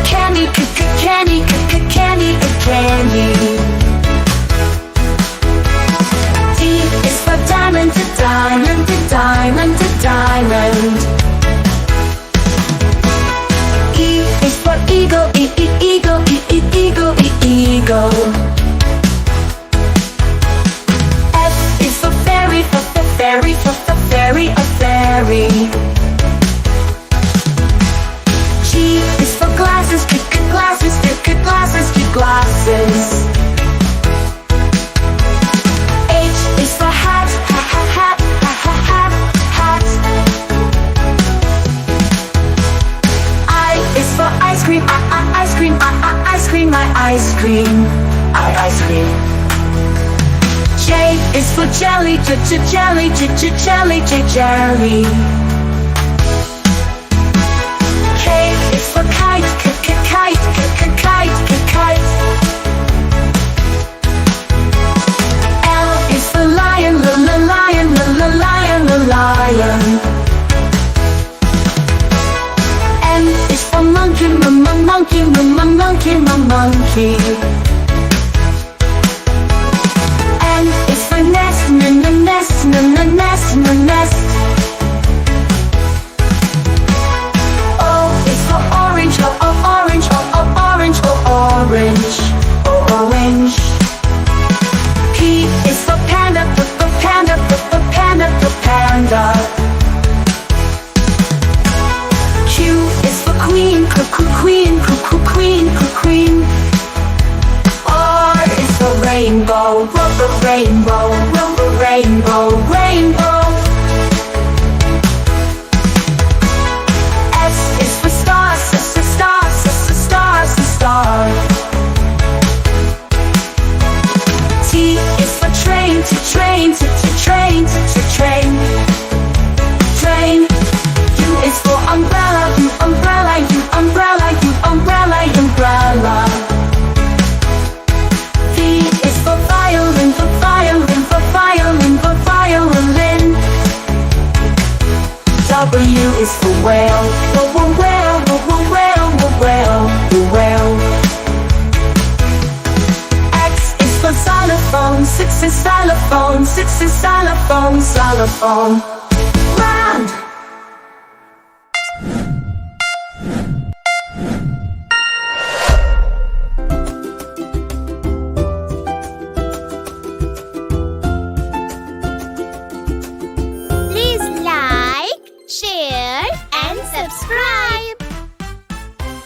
candy, candy, candy, candy. D is for diamond, diamond, diamond, diamond. E is for eagle, eagle, eagle, eagle. F is for fairy, fairy, fairy, a fairy. G is for glasses, glasses, glasses, glasses. H is for hat, hat, hat, hat. I is for ice cream, ice cream, ice cream, my ice cream, ice cream. J is for jelly, jelly, jelly, jelly. K is for kite, kite, kite, kite. L is for lion, lion, lion, lion. M is for monkey, monkey, monkey, monkey. N is for nest, nest, nest, nest. O is for orange, orange, orange, orange, orange. P is for panda, panda, panda, panda. Q is for queen, queen, queen, queen. R is for rainbow, rainbow, rainbow, rainbow. S is for stars, stars, stars, stars. T is for train, train, train, train, train. U is for umbrella, umbrella, umbrella, umbrella, umbrella. V is for violin, violin, violin, violin. W is for whale, whale, whale, whale, whale. X is for xylophone, six is xylophone, six is xylophone, xylophone. Round. Please like, share and subscribe.